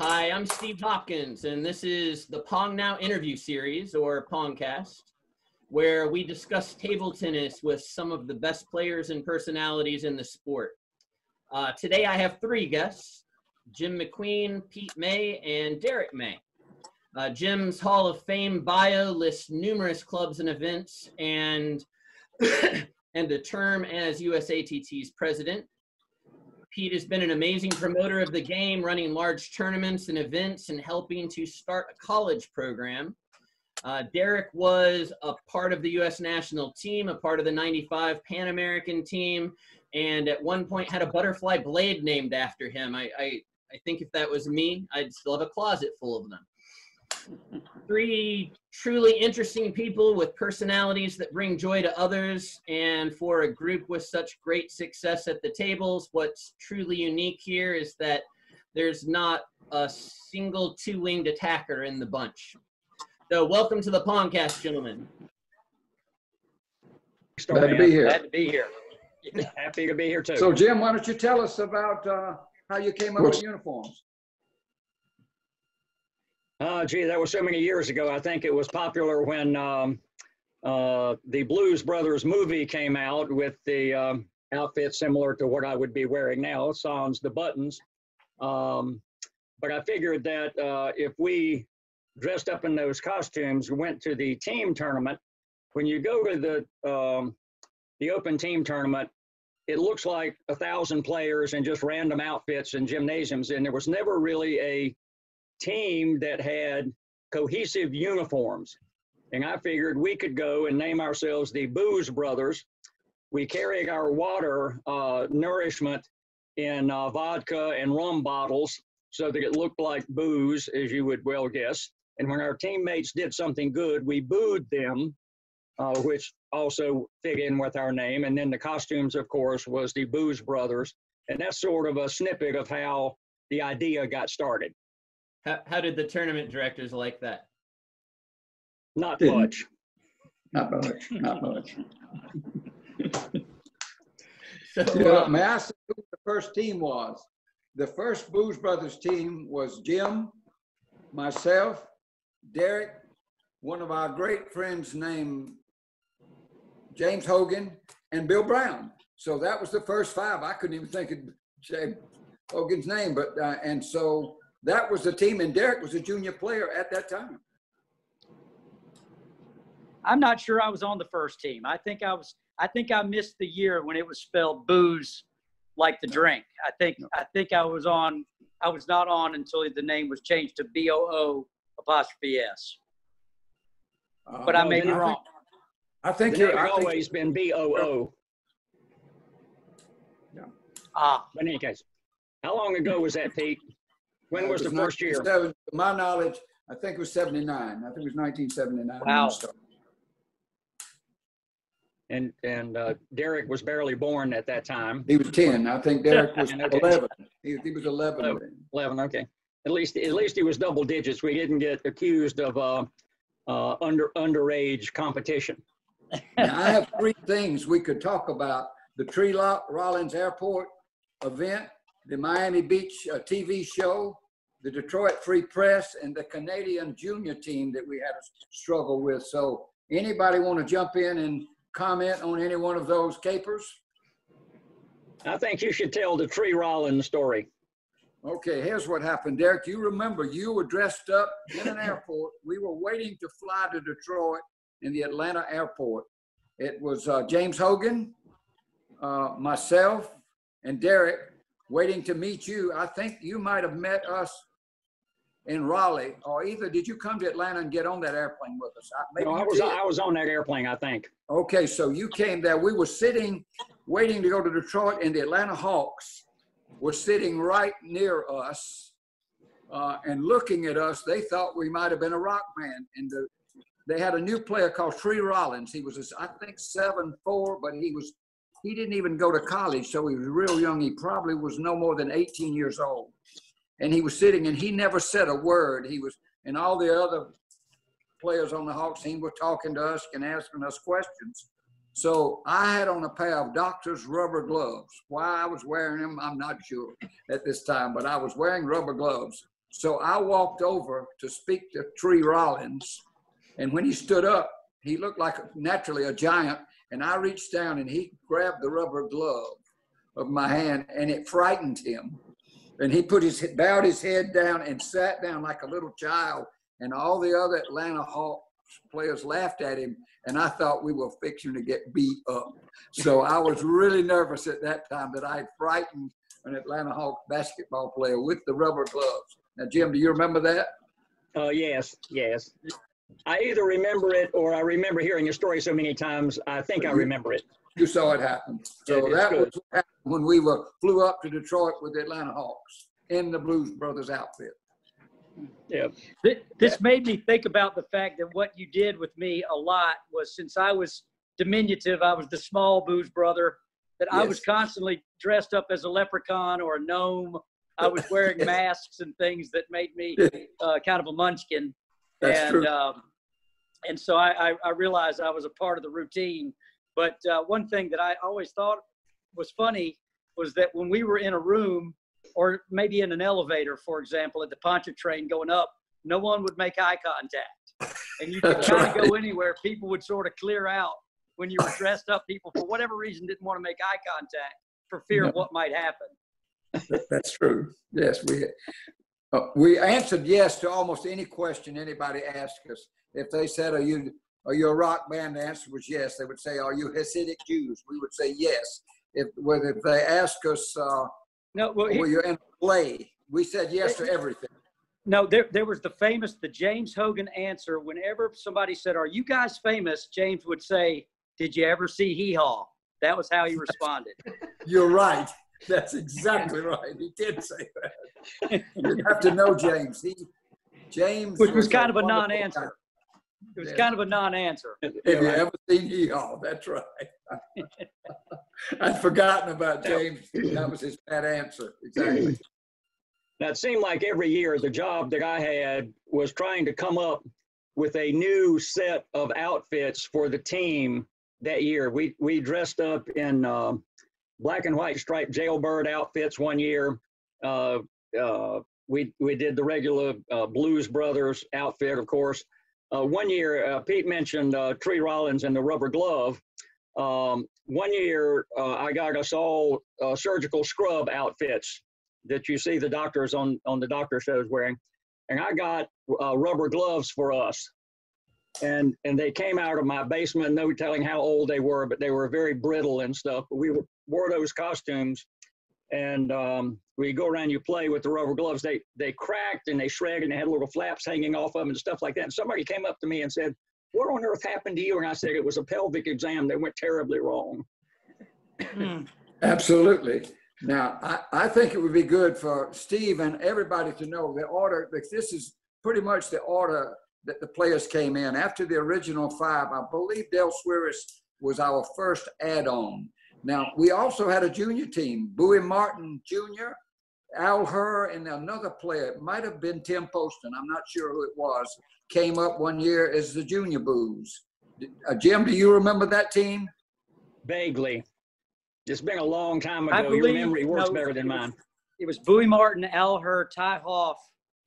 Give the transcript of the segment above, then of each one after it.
Hi, I'm Steve Hopkins, and this is the PongNow interview series, or PongCast, where we discuss table tennis with some of the best players and personalities in the sport. Today I have three guests, Jim McQueen, Pete May, and Derek May. Jim's Hall of Fame bio lists numerous clubs and events and, and a term as USATT's president. Pete has been an amazing promoter of the game, running large tournaments and events and helping to start a college program. Derek was a part of the U.S. national team, a part of the '95 Pan American team, and at one point had a butterfly blade named after him. I think if that was me, I'd still have a closet full of them. Three truly interesting people with personalities that bring joy to others, and for a group with such great success at the tables, what's truly unique here is that there's not a single two-winged attacker in the bunch. So welcome to the PongCast, gentlemen. Glad to be here. Glad to be here. Happy to be here too. So Jim, why don't you tell us about how you came up with uniforms? Gee, that was so many years ago. I think it was popular when the Blues Brothers movie came out with the outfit similar to what I would be wearing now, sans the buttons. But I figured that if we dressed up in those costumes, went to the team tournament, when you go to the open team tournament, it looks like 1,000 players and just random outfits and gymnasiums, and there was never really a team that had cohesive uniforms. And I figured we could go and name ourselves the Booze Brothers. We carried our water nourishment in vodka and rum bottles so that it looked like booze, as you would well guess. And when our teammates did something good, we booed them, which also fit in with our name. And then the costumes, of course, was the Booze Brothers. And that's sort of a snippet of how the idea got started. How did the tournament directors like that? Not much. Not much. Not much. So, May I say who the first team was? The first Booze Brothers team was Jim, myself, Derek, one of our great friends named James Hogan, and Bill Brown. So that was the first five. I couldn't even think of James Hogan's name, but and so that was the team, and Derek was a junior player at that time. I'm not sure I was on the first team. I think I missed the year when it was spelled booze like the drink. I think I was not on until the name was changed to BOO''S. But I may be wrong. I think it's always been BOO. Yeah. But in any case, how long ago was that, Pete? When was the first year? To my knowledge, I think it was 79. I think it was 1979. Wow. And Derek was barely born at that time. He was 10. I think Derek was 11. He was 11. 11, okay. At least he was double digits. We didn't get accused of underage competition. Now, I have three things we could talk about: the Tree Rollins Airport event, the Miami Beach TV show, the Detroit Free Press, and the Canadian junior team that we had a struggle with. So anybody want to jump in and comment on any one of those capers? I think you should tell the Tree Rollins story. Okay, here's what happened. Derek, you remember you were dressed up in an airport. We were waiting to fly to Detroit in the Atlanta airport. It was James Hogan, myself, and Derek waiting to meet you. I think you might have met us in Raleigh, or either did you come to Atlanta and get on that airplane with us? No, I was on that airplane, I think. Okay, so you came there. We were sitting, waiting to go to Detroit, and the Atlanta Hawks were sitting right near us and looking at us. They thought we might have been a rock band. And they had a new player called Tree Rollins. He was, I think, 7'4", but he didn't even go to college, so he was real young. He probably was no more than 18 years old. And he was sitting, and he never said a word. And all the other players on the Hawks team were talking to us and asking us questions. So I had on a pair of doctor's rubber gloves. Why I was wearing them, I'm not sure at this time, but I was wearing rubber gloves. So I walked over to speak to Tree Rollins. And when he stood up, he looked like naturally a giant. And I reached down and he grabbed the rubber glove of my hand, and it frightened him. And he bowed his head down and sat down like a little child. And all the other Atlanta Hawks players laughed at him. And I thought we were fixing to get beat up. So I was really nervous at that time that I had frightened an Atlanta Hawks basketball player with the rubber gloves. Now, Jim, do you remember that? Yes. I either remember it or I remember hearing your story so many times. I think I remember it. You saw it happen. So that was what happened when we flew up to Detroit with the Atlanta Hawks in the Blues Brothers outfit. Yeah. This made me think about the fact that what you did with me a lot was, since I was diminutive, I was the small Blues Brother, that I was constantly dressed up as a leprechaun or a gnome. I was wearing masks and things that made me kind of a munchkin. That's true. And so I realized I was a part of the routine. But one thing that I always thought was funny was that when we were in a room, or maybe in an elevator, for example, at the Pontchartrain going up, no one would make eye contact. And you could kind of go anywhere. People would sort of clear out when you were dressed up. People, for whatever reason, didn't want to make eye contact for fear of what might happen. That's true. Yes, we answered yes to almost any question anybody asked us. If they said, are you a rock band? The answer was yes. They would say, are you Hasidic Jews? We would say yes. If they ask us, were you in a play? We said yes to everything. No, there was the James Hogan answer. Whenever somebody said, are you guys famous? James would say, did you ever see Hee Haw? That was how he responded. You're right. That's exactly right. He did say that. You have to know James. Which was kind of a non-answer. It was kind of a non-answer. Have you ever seen Hee Haw? That's right. I'd forgotten about James. That was his bad answer. Exactly. Now, it seemed like every year the job that I had was trying to come up with a new set of outfits for the team that year. We dressed up in black and white striped jailbird outfits one year. We did the regular Blues Brothers outfit, of course. One year, Pete mentioned Tree Rollins and the rubber glove. One year, I got us all surgical scrub outfits that you see the doctors on the doctor shows wearing. And I got rubber gloves for us. And they came out of my basement, no telling how old they were, but they were very brittle and stuff. But we wore those costumes, and we go around, you play with the rubber gloves. They cracked and they shredded, and they had little flaps hanging off of them and stuff like that. And somebody came up to me and said, what on earth happened to you? And I said, it was a pelvic exam that went terribly wrong. Absolutely. Now, I think it would be good for Steve and everybody to know the order, because this is pretty much the order that the players came in. After the original five, I believe Del Suarez was our first add-on. Now, we also had a junior team, Bowie Martin Jr., Al Herr, and another player, it might have been Tim Poston, I'm not sure who it was, came up one year as the junior Blues. Jim, do you remember that team? Vaguely. It's been a long time ago. Your memory works better than mine. It was Bowie Martin, Al Herr, Ty Hoff,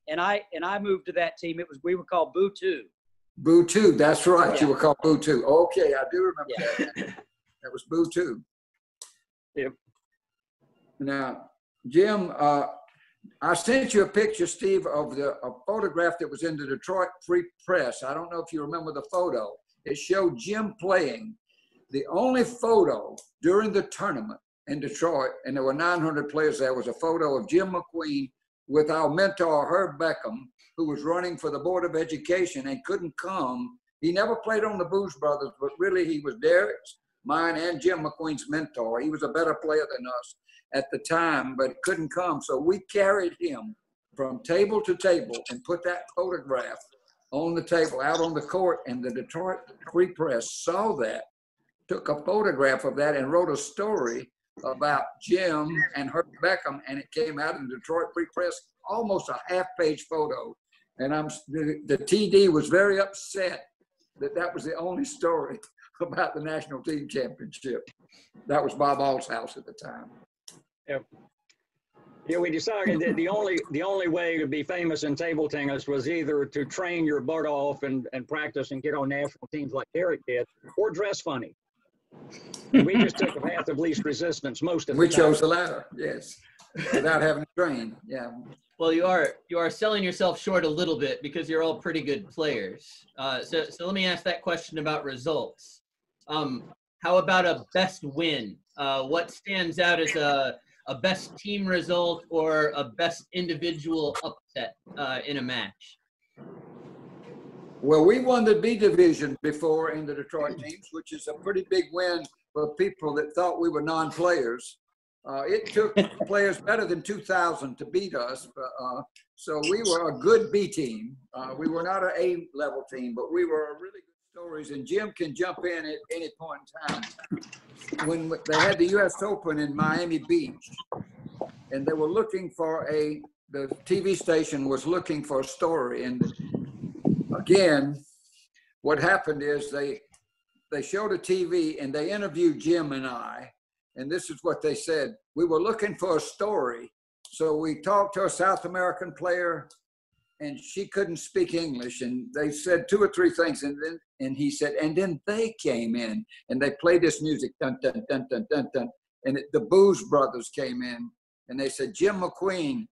and I moved to that team. We were called Boo 2. Boo 2, that's right. Yeah. You were called Boo 2. Okay, I do remember that. That was Boo 2. Yep. Now, Jim, I sent you a picture, Steve, of a photograph that was in the Detroit Free Press. I don't know if you remember the photo. It showed Jim playing. The only photo during the tournament in Detroit, and there were 900 players there, was a photo of Jim McQueen with our mentor, Herb Beckham, who was running for the Board of Education and couldn't come. He never played on the Blues Brothers, but really he was Derek's, mine, and Jim McQueen's mentor. He was a better player than us at the time, but couldn't come. So we carried him from table to table and put that photograph on the table out on the court, and the Detroit Free Press saw that, took a photograph of that and wrote a story about Jim and Herb Beckham, and it came out in the Detroit Free Press, almost a half-page photo. And the TD was very upset that was the only story about the national team championship. That was Bob All's house at the time. Yep. Yeah, we decided that the only way to be famous in table tennis was either to train your butt off and practice and get on national teams like Derek did, or dress funny. And we just took the path of least resistance most of the time. We chose the latter, yes, without having to train. Yeah. Well, you are selling yourself short a little bit because you're all pretty good players. So let me ask that question about results. How about a best win? What stands out as a best team result or a best individual upset in a match? Well, we won the B division before in the Detroit teams, which is a pretty big win for people that thought we were non-players. It took players better than 2,000 to beat us. So we were a good B team. We were not an A-level team, but we were a really good stories. And Jim can jump in at any point in time. When they had the U.S. Open in Miami Beach, and they were looking for the TV station was looking for a story. And again, what happened is they showed a TV and they interviewed Jim and I. And this is what they said. We were looking for a story. So we talked to a South American player and she couldn't speak English. And they said 2 or 3 things. And he said, and then they came in and they played this music, dun, dun, dun, dun, dun, dun. And the Booz brothers came in and they said, Jim McQueen,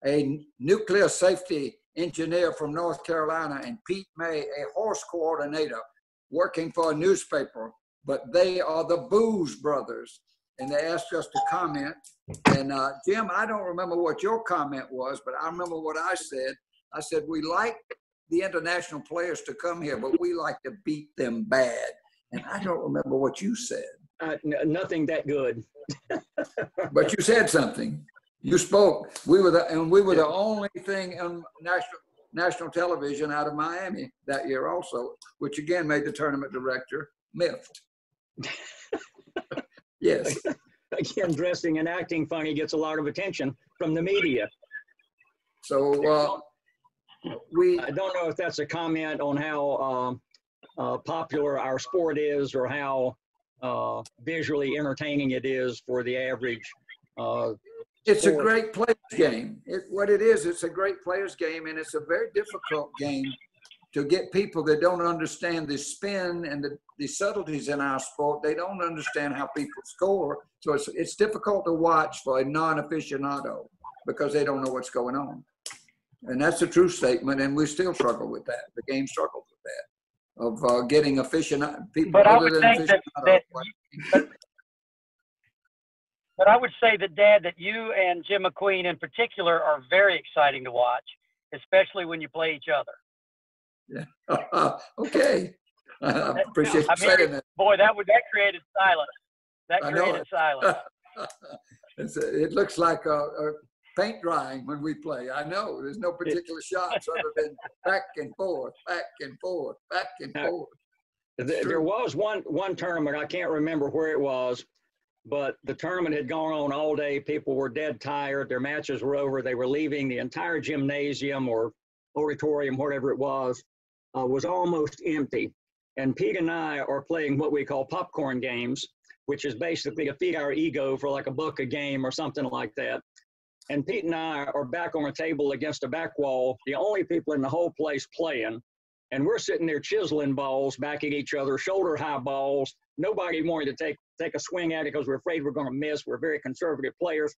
a nuclear safety engineer from North Carolina, and Pete May, a horse coordinator working for a newspaper, but they are the Booz brothers. And they asked us to comment. And Jim, I don't remember what your comment was, but I remember what I said. I said, we like the international players to come here, but we like to beat them bad. And I don't remember what you said. Nothing that good. But you said something. You spoke. We were the only thing on national television out of Miami that year also, which again made the tournament director miffed. Yes. Again, dressing and acting funny gets a lot of attention from the media. So I don't know if that's a comment on how popular our sport is or how visually entertaining it is for the average. It's a great players game. It's a great players game, and it's a very difficult game to get people that don't understand the spin and the subtleties in our sport. They don't understand how people score. So it's difficult to watch for a non-aficionado because they don't know what's going on. And that's a true statement, and we still struggle with that. The game struggles with that, of getting people but other than aficionados. But I would say that, Dad, that you and Jim McQueen in particular are very exciting to watch, especially when you play each other. Yeah. Okay. I appreciate you saying that. Boy, that created silence. That created silence. It looks like a paint drying when we play. I know there's no particular shots other than back and forth, back and forth, back and forth. There was one tournament, I can't remember where it was, but the tournament had gone on all day. People were dead tired. Their matches were over. They were leaving. The entire gymnasium or auditorium, whatever it was almost empty. And Pete and I are playing what we call popcorn games, which is basically to feed our ego for like $1 a game or something like that. And Pete and I are back on a table against a back wall, the only people in the whole place playing. And we're sitting there chiseling balls back at each other, shoulder high balls. Nobody wanted to take a swing at it because we're afraid we're going to miss. We're very conservative players.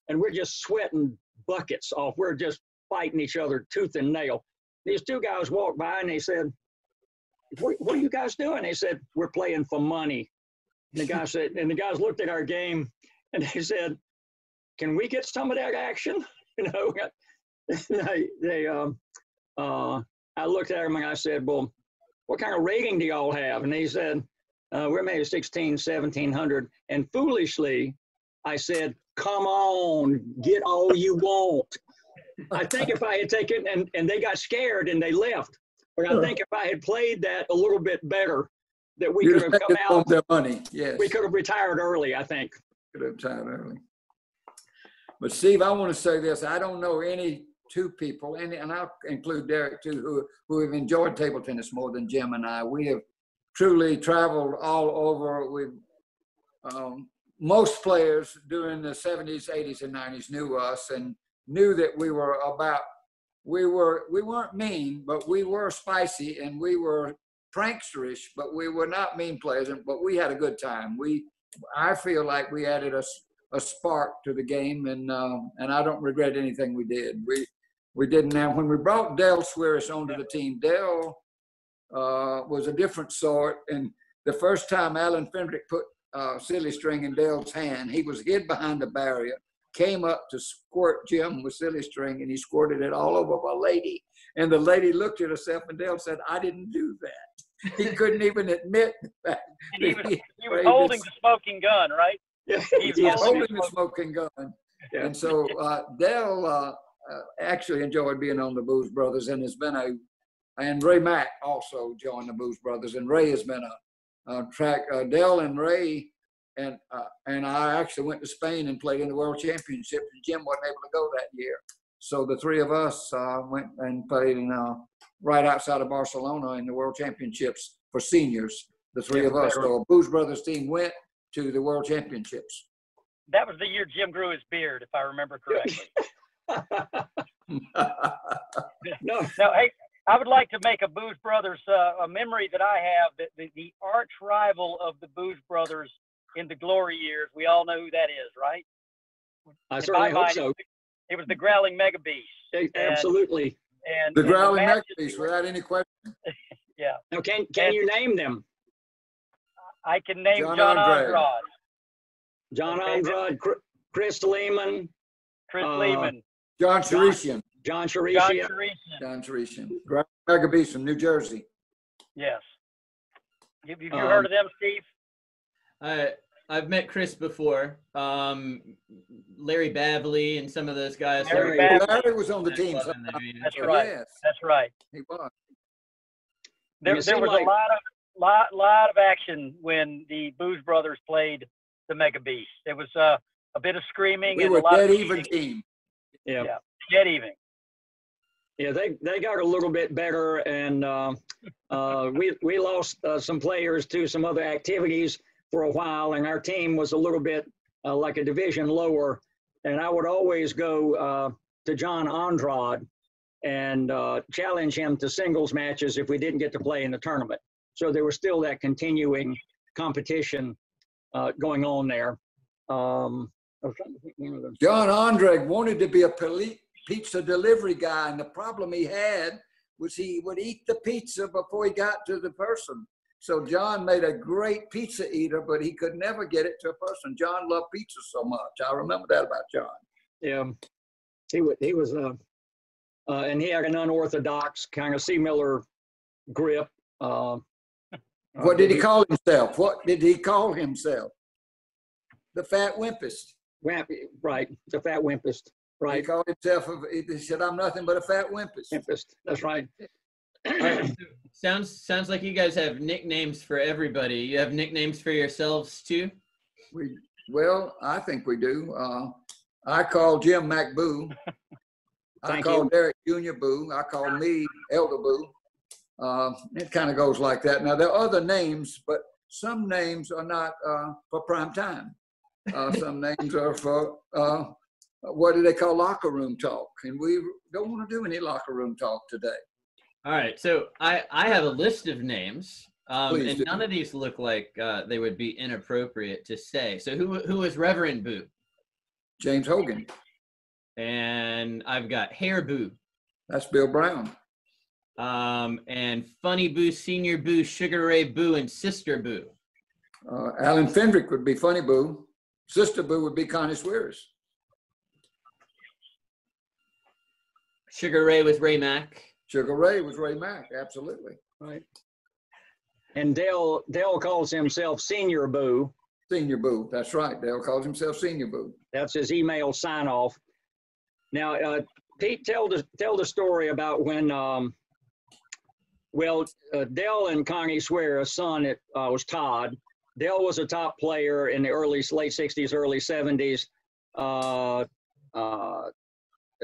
And we're just sweating buckets off. We're just fighting each other tooth and nail. These 2 guys walked by and they said, what are you guys doing? They said, we're playing for money. And the guys looked at our game and they said, can we get some of that action? You know, I looked at them and I said, well, what kind of rating do y'all have? And they said, we're maybe 1,700. And foolishly, I said, come on, get all you want. I think if I had taken, and they got scared and they left, but I think if I had played that a little bit better, that we could have come out. Their money. Yes. We could have retired early, I think. Could have retired early. But Steve, I want to say this. I don't know any 2 people, and I'll include Derek too, who have enjoyed table tennis more than Jim and I. We have truly traveled all over. We've most players during the 70s, 80s, and 90s knew us and knew that we weren't mean, but we were spicy, and we were pranksterish, but we were not mean players, but we had a good time. I feel like we added a spark to the game, and I don't regret anything we did. We didn't. Now, when we brought Dale Swearish onto the team, Dale was a different sort, and the first time Alan Fendrick put silly string in Dale's hand, he was hid behind the barrier, came up to squirt Jim with silly string, and he squirted it all over my lady. And the lady looked at herself, and Dale said, "I didn't do that." He couldn't even admit that. He was holding the smoking gun, right? Yeah. He was holding the smoking gun. Yeah. And so Dale actually enjoyed being on the Booze Brothers, and and Ray Mack also joined the Booze Brothers, and Ray has been Dale and Ray and I actually went to Spain and played in the World Championship, and Jim wasn't able to go that year. So the three of us went and played right outside of Barcelona in the World Championships for seniors, the three of us. So a Booze Brothers team went to the World Championships. That was the year Jim grew his beard, if I remember correctly. No, hey, I would like to make a Booze Brothers, a memory that I have, that the arch rival of the Booze Brothers in the glory years. We all know who that is, right? I certainly hope so. It was the Growling Mega Beast. Absolutely. And the Growling Mega Beast, without any question. Yeah. Now, can you name them? I can name John Andrade. John Andrade, Chris Lehman. John Charisian. John Charisian. John Charisian. Mega Beast from New Jersey. Yes. Have you heard of them, Steve? I've met Chris before. Larry Bavley and some of those guys. Larry was on the team. That's right. Yes. That's right. He was. There was a lot of action when the Booze Brothers played the Mega Beast. There was a bit of screaming. We and were a lot dead of even team. Yeah. Dead even. Yeah, they got a little bit better, and we lost some players to some other activities for a while, and our team was a little bit like a division lower. And I would always go to John Andrade and challenge him to singles matches if we didn't get to play in the tournament. So there was still that continuing competition going on there. I was trying to think one of them. John Andrade wanted to be a pizza delivery guy, and the problem he had was he would eat the pizza before he got to the person. So John made a great pizza eater, but he could never get it to a person. John loved pizza so much. I remember that about John. Yeah, he was, and he had an unorthodox kind of C. Miller grip. What did he call himself? What did he call himself? The Fat Wimpist. Right, the Fat Wimpist. Right. He called himself, he said, "I'm nothing but a fat wimpist." That's right. Sounds like you guys have nicknames for everybody. You have nicknames for yourselves too? Well, I think we do. I call Jim Mac Boo. I call Derek Junior Boo. I call me Elder Boo. It kind of goes like that. Now, there are other names, but some names are not for prime time. Some names are for what do they call locker room talk? And we don't want to do any locker room talk today. All right. So I have a list of names, and do. none of these look like they would be inappropriate to say. So who is Reverend Boo? James Hogan. And I've got Hair Boo. That's Bill Brown. And Funny Boo, Senior Boo, Sugar Ray Boo, and Sister Boo. Alan Fendrick would be Funny Boo. Sister Boo would be Connie Swearish. Sugar Ray was Ray Mack. Sugar Ray was Ray Mack, absolutely. Right. And Dale calls himself Senior Boo. Senior Boo, that's right. Dale calls himself Senior Boo. That's his email sign off. Now, Pete, tell the story about when, Dale and Connie Swear's son was Todd. Dale was a top player in the late 60s, early 70s.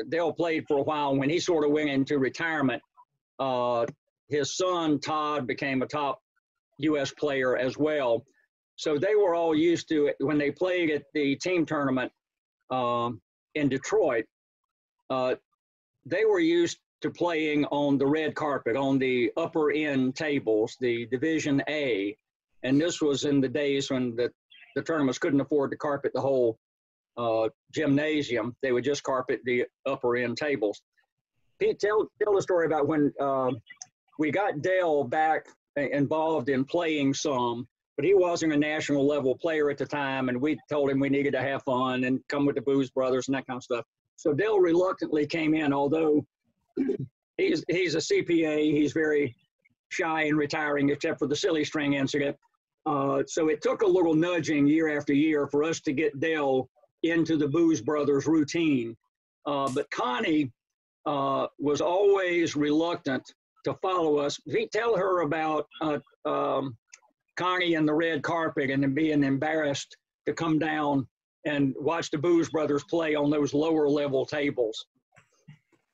Dale played for a while. When he sort of went into retirement, his son, Todd, became a top U.S. player as well. So they were all used to it when they played at the team tournament in Detroit. They were used to playing on the red carpet, on the upper end tables, the Division A. And this was in the days when the tournaments couldn't afford to carpet the whole gymnasium. They would just carpet the upper end tables. Pete, tell the story about when we got Dale back involved in playing some, but he wasn't a national level player at the time, and we told him we needed to have fun and come with the Booz Brothers and that kind of stuff. So Dale reluctantly came in, although he's a CPA. He's very shy and retiring, except for the silly string incident. So it took a little nudging year after year for us to get Dale into the Booz Brothers routine. But Connie was always reluctant to follow us. Tell her about Connie and the red carpet and then being embarrassed to come down and watch the Booz Brothers play on those lower level tables.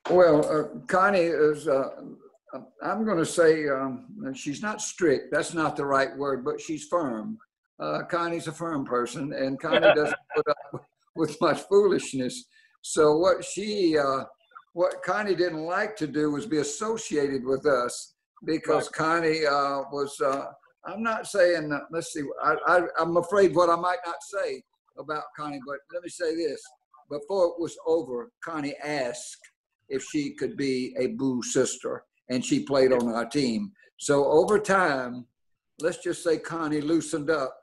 Well, Connie is, I'm going to say she's not strict. That's not the right word, but she's firm. Connie's a firm person, and Connie doesn't put up with much foolishness. So what Connie didn't like to do was be associated with us, because Connie was, I'm not saying, let's see, I'm afraid what I might not say about Connie, but let me say this. Before it was over, Connie asked if she could be a Booz sister, and she played on our team. So over time, let's just say Connie loosened up,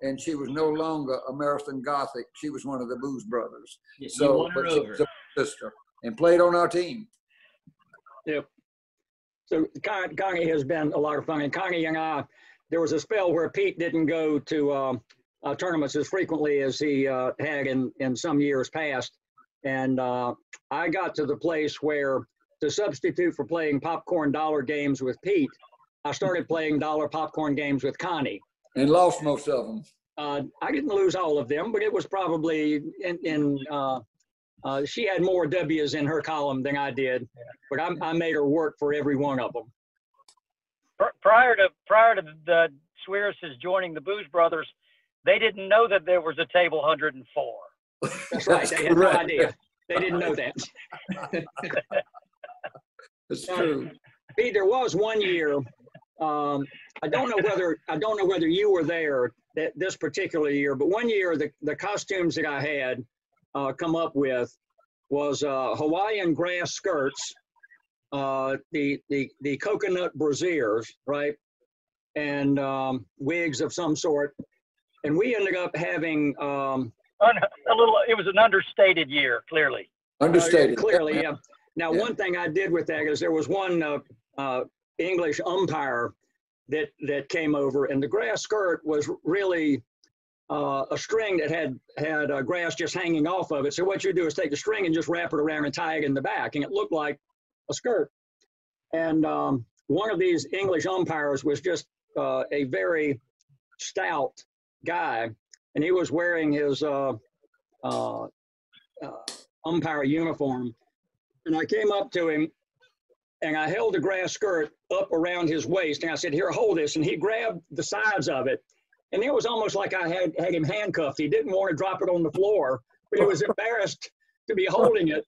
and she was no longer American Gothic. She was one of the Booz Brothers. Yes, so, but she was a sister and played on our team. Yep. So Connie has been a lot of fun. And Connie and I, there was a spell where Pete didn't go to tournaments as frequently as he had in some years past. And I got to the place where, to substitute for playing popcorn dollar games with Pete, I started playing dollar popcorn games with Connie. And lost most of them. I didn't lose all of them, but it was probably she had more W's in her column than I did, but I made her work for every one of them. Prior to the Swearses joining the Booz Brothers, they didn't know that there was a table 104. That's right. They had no idea. They didn't know that. That's true. Pete, there was one year. I don't know whether you were there this particular year, but one year the costumes that I had come up with was Hawaiian grass skirts, the coconut brassieres, right, and wigs of some sort, and we ended up having it was an understated year, clearly. Understated. Clearly, yeah. Now, one thing I did with that is there was one English umpire that came over, and the grass skirt was really a string that had grass just hanging off of it. So what you do is take the string and just wrap it around and tie it in the back, and it looked like a skirt. And one of these English umpires was just a very stout guy, and he was wearing his umpire uniform. And I came up to him, and I held the grass skirt up around his waist, and I said, "Here, hold this." And he grabbed the sides of it, and it was almost like I had him handcuffed. He didn't want to drop it on the floor, but he was embarrassed to be holding it.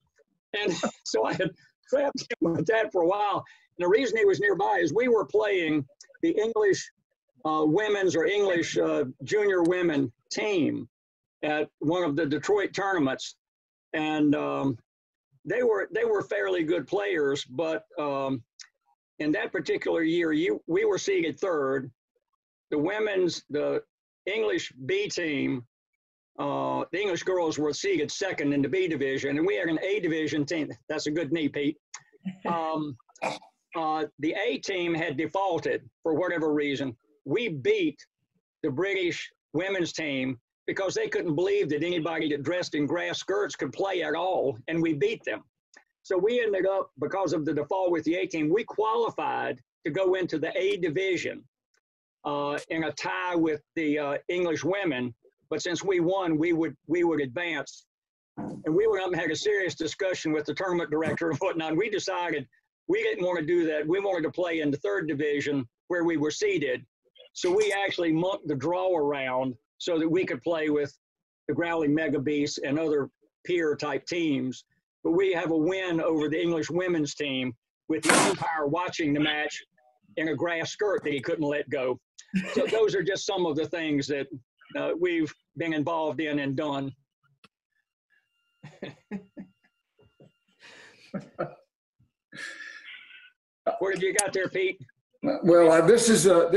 And so I had trapped him with that for a while. And the reason he was nearby is we were playing the English women's or English junior women team at one of the Detroit tournaments. And they were fairly good players, but in that particular year, we were seeded third. The English B team, the English girls were seeded second in the B division, and we had an A division team. That's a good knee, Pete. The A team had defaulted for whatever reason. We beat the British women's team because they couldn't believe that anybody that dressed in grass skirts could play at all, and we beat them. So we ended up, because of the default with the A team, we qualified to go into the A division in a tie with the English women. But since we won, we would advance. And we went up and had a serious discussion with the tournament director and whatnot. And we decided we didn't want to do that. We wanted to play in the third division where we were seeded. So we actually monked the draw around so that we could play with the Growly Mega Beasts and other peer type teams. But we have a win over the English women's team with the umpire watching the match in a grass skirt that he couldn't let go. So those are just some of the things that we've been involved in and done. What have you got there, Pete? Well, this is the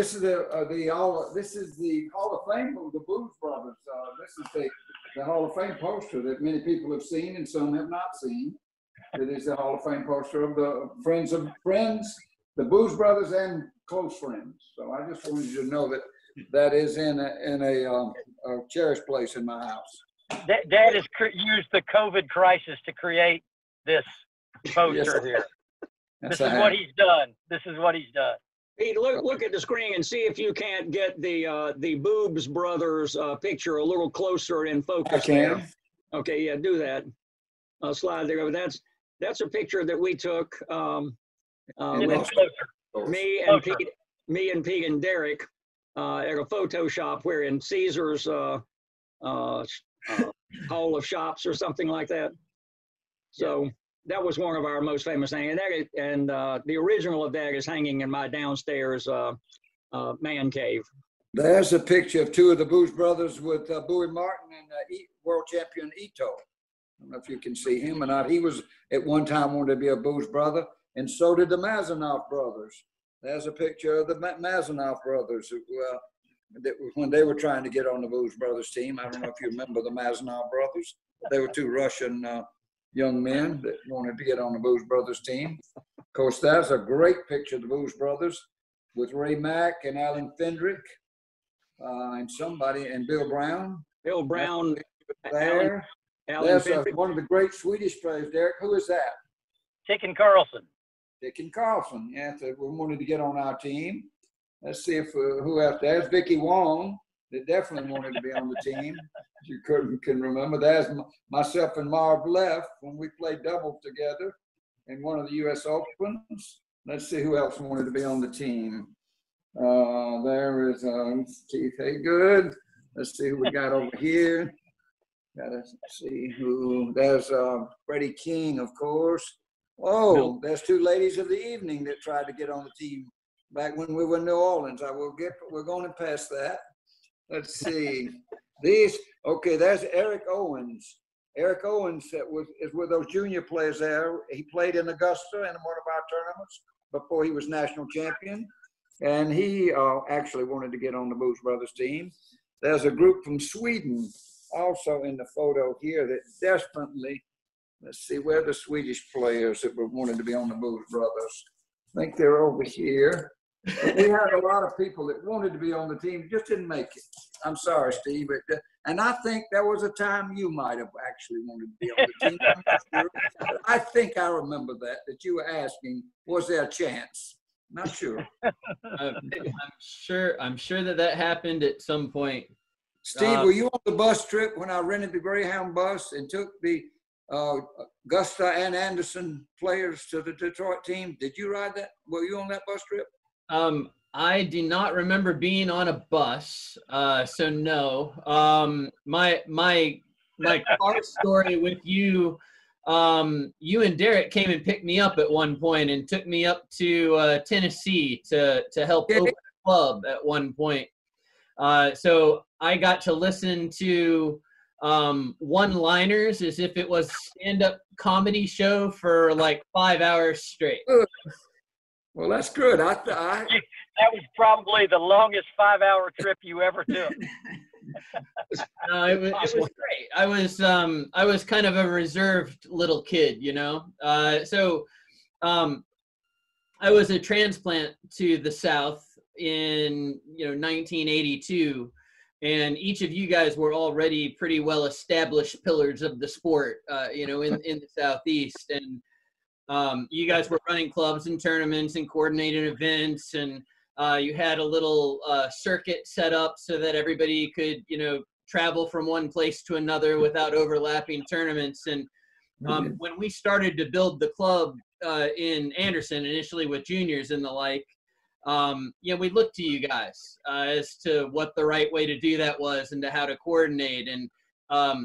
Hall of Fame of the Blues Brothers. This is the Hall of Fame poster that many people have seen and some have not seen. It is the Hall of Fame poster of the friends, the Blues Brothers, and close friends. So I just wanted you to know that is in a cherished place in my house. Dad has used the COVID crisis to create this poster here. This is what he's done. This is what he's done. Pete, look at the screen and see if you can't get the Boobs Brothers picture a little closer in focus. I can. There. Okay, yeah, do that. Slide there. That's a picture that we took with me and Pete and Derek at a photo shop. We're in Caesar's Hall of Shops or something like that. So that was one of our most famous things. And the original of that is hanging in my downstairs man cave. There's a picture of two of the Blues Brothers with Bowie Martin and world champion Ito. I don't know if you can see him or not. He was at one time wanted to be a Blues Brother, and so did the Mazanoff brothers. There's a picture of the Mazanoff brothers when they were trying to get on the Blues Brothers team. I don't know if you remember the Mazanoff brothers. They were two Russian young men that wanted to get on the Blues Brothers team. Of course, that's a great picture of the Blues Brothers with Ray Mack and Alan Fendrick and Bill Brown. Bill Brown there. That's one of the great Swedish players, Derek. Who is that? Ticken Carlson. Ticken Carlson. Yeah, we wanted to get on our team. Let's see if who else. There's Vicky Wong that definitely wanted to be on the team. You can remember. There's myself and Marv left when we played doubles together in one of the U.S. Opens. Let's see who else wanted to be on the team. There is Keith Haygood. Let's see who we got over here. Gotta see who. There's Freddie King, of course. Oh, there's two ladies of the evening that tried to get on the team back when we were in New Orleans. We're going past that. Let's see. Okay, there's Eric Owens. Eric Owens is with those junior players there. He played in Augusta in one of our tournaments before he was national champion. And he actually wanted to get on the Blues Brothers team. There's a group from Sweden also in the photo here that definitely, let's see, where are the Swedish players that wanted to be on the Blues Brothers? I think they're over here. But we had a lot of people that wanted to be on the team, just didn't make it. I'm sorry, Steve. And I think there was a time you might have actually wanted to be on the team. I'm not sure. But I think I remember that you were asking, was there a chance? Not sure. I'm sure that happened at some point. Steve, were you on the bus trip when I rented the Greyhound bus and took the Augusta and Anderson players to the Detroit team? Did you ride that? Were you on that bus trip? I do not remember being on a bus, so no. My car story with you, you and Derek came and picked me up at one point and took me up to Tennessee to help open a club at one point. So I got to listen to one-liners as if it was a stand-up comedy show for like 5 hours straight. Well, that's good. That was probably the longest 5-hour trip you ever took. It was great. I was kind of a reserved little kid, you know. So I was a transplant to the South in 1982, and each of you guys were already pretty well established pillars of the sport, in the Southeast, and you guys were running clubs and tournaments and coordinating events, and you had a little circuit set up so that everybody could, travel from one place to another without overlapping tournaments. And when we started to build the club in Anderson, initially with juniors and the like, we looked to you guys as to what the right way to do that was and to how to coordinate. And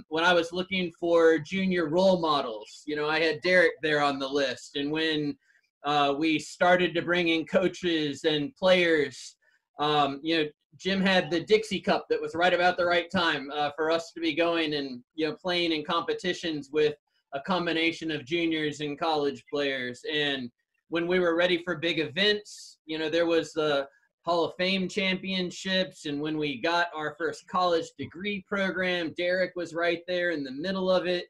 when I was looking for junior role models, I had Derek there on the list. And when we started to bring in coaches and players, Jim had the Dixie Cup that was right about the right time for us to be going and, playing in competitions with a combination of juniors and college players. And when we were ready for big events, there was the Hall of Fame championships. And when we got our first college degree program, Derek was right there in the middle of it.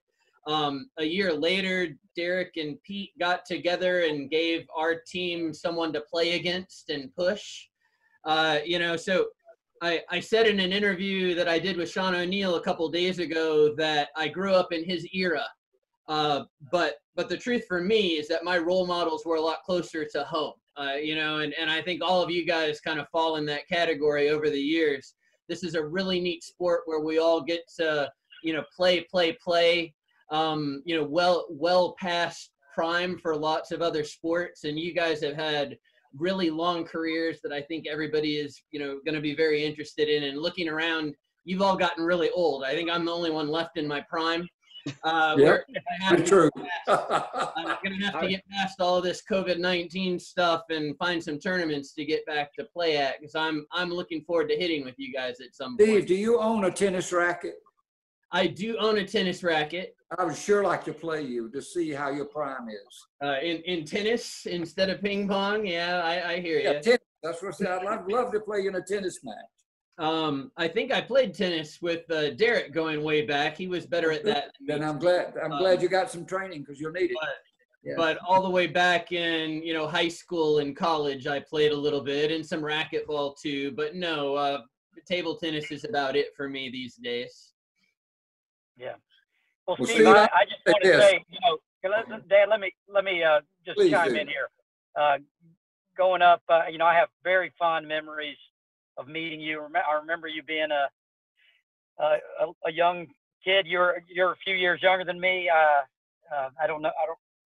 A year later, Derek and Pete got together and gave our team someone to play against and push. So I said in an interview that I did with Sean O'Neill a couple days ago that I grew up in his era. But the truth for me is that my role models were a lot closer to home, and I think all of you guys kind of fall in that category over the years. This is a really neat sport where we all get to, play, well past prime for lots of other sports. And you guys have had really long careers that I think everybody is, going to be very interested in. And looking around, you've all gotten really old. I think I'm the only one left in my prime. Yep, true. I'm going to have to get past all of this COVID-19 stuff and find some tournaments to get back to play at, because I'm looking forward to hitting with you guys at some point. Steve, do you own a tennis racket? I do own a tennis racket. I would sure like to play you to see how your prime is. In tennis instead of ping pong? Yeah, I hear you. Yeah, tennis. That's what I said. I'd love to play you in a tennis match. I think I played tennis with Derek going way back. He was better at that than me. Then I'm glad you got some training, because you'll need it. But all the way back in high school and college, I played a little bit and some racquetball too. But no, table tennis is about it for me these days. Yeah. Well, Steve, I just want to say, Dad, let me just Please chime do. in here. Growing up, I have very fond memories of meeting you. I remember you being a young kid. You're a few years younger than me. I don't know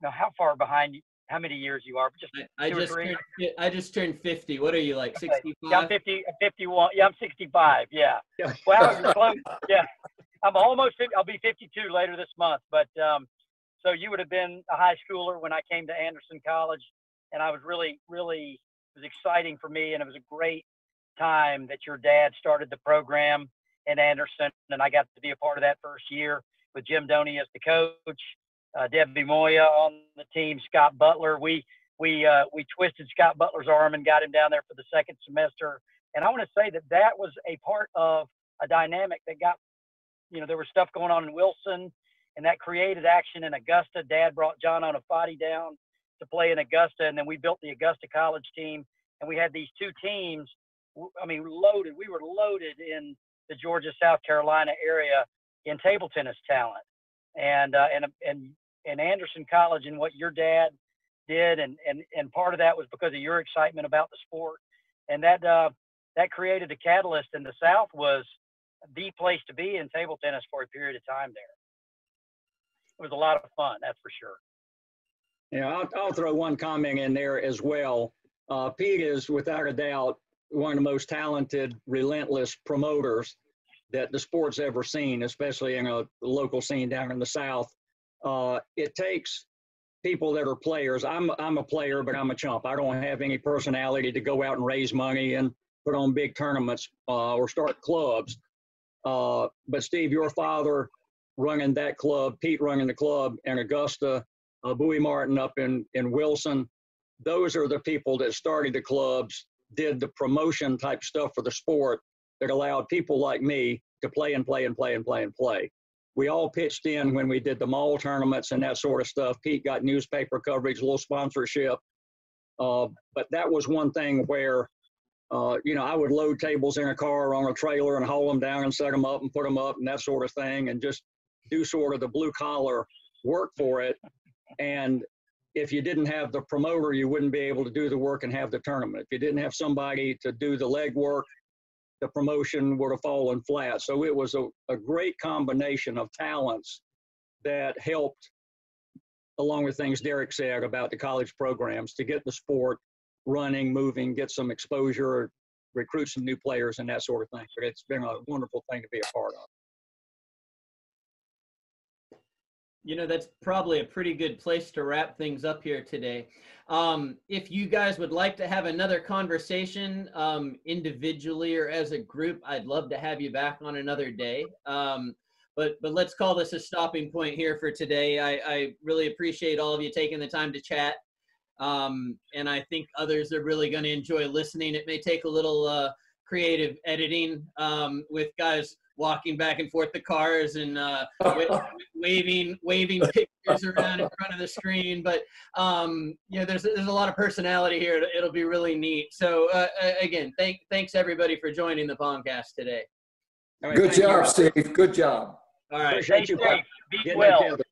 how far behind you, how many years you are, but just I just turned 50. What are you, like 65? Yeah, I'm 51. Yeah, I'm 65. Yeah. Well, you're close. Yeah. I'm almost 50. I'll be 52 later this month. But so you would have been a high schooler when I came to Anderson College, and I was really, it was exciting for me, and it was a great time that your dad started the program in Anderson, and I got to be a part of that first year with Jim Doney as the coach, Debbie Moya on the team, Scott Butler. We twisted Scott Butler's arm and got him down there for the second semester. And I want to say that was a part of a dynamic that got, there was stuff going on in Wilson, and that created action in Augusta. Dad brought John Onafati down to play in Augusta, and then we built the Augusta College team, and we had these two teams. I mean, loaded. We were loaded in the Georgia, South Carolina area in table tennis talent, and Anderson College and what your dad did, and part of that was because of your excitement about the sport, and that created a catalyst. And the South was the place to be in table tennis for a period of time there. It was a lot of fun, that's for sure. Yeah, I'll throw one comment in there as well. Pete is without a doubt one of the most talented, relentless promoters that the sport's ever seen, especially in a local scene down in the South. It takes people that are players. I'm a player, but I'm a chump. I don't have any personality to go out and raise money and put on big tournaments or start clubs. But Steve, your father running that club, Pete running the club in Augusta, Bowie Martin up in Wilson, those are the people that started the clubs, did the promotion type stuff for the sport that allowed people like me to play and play and play and play and play. We all pitched in when we did the mall tournaments and that sort of stuff. Pete got newspaper coverage, a little sponsorship. But that was one thing where, I would load tables in a car or on a trailer and haul them down and set them up and put them up and that sort of thing, and just do sort of the blue collar work for it. And if you didn't have the promoter, you wouldn't be able to do the work and have the tournament. If you didn't have somebody to do the legwork, the promotion would have fallen flat. So it was a great combination of talents that helped, along with things Derek said about the college programs, to get the sport running, moving, get some exposure, recruit some new players and that sort of thing. But it's been a wonderful thing to be a part of. You know, that's probably a pretty good place to wrap things up here today. If you guys would like to have another conversation individually or as a group, I'd love to have you back on another day. But let's call this a stopping point here for today. I really appreciate all of you taking the time to chat. And I think others are really going to enjoy listening. It may take a little creative editing with guys walking back and forth the cars and waving pictures around in front of the screen. But you know, there's a lot of personality here. It'll be really neat. So again, thanks everybody for joining the PongCast today. All right, Good job, Steve. Good job. All right. Appreciate you. Safe. Be Getting well. together.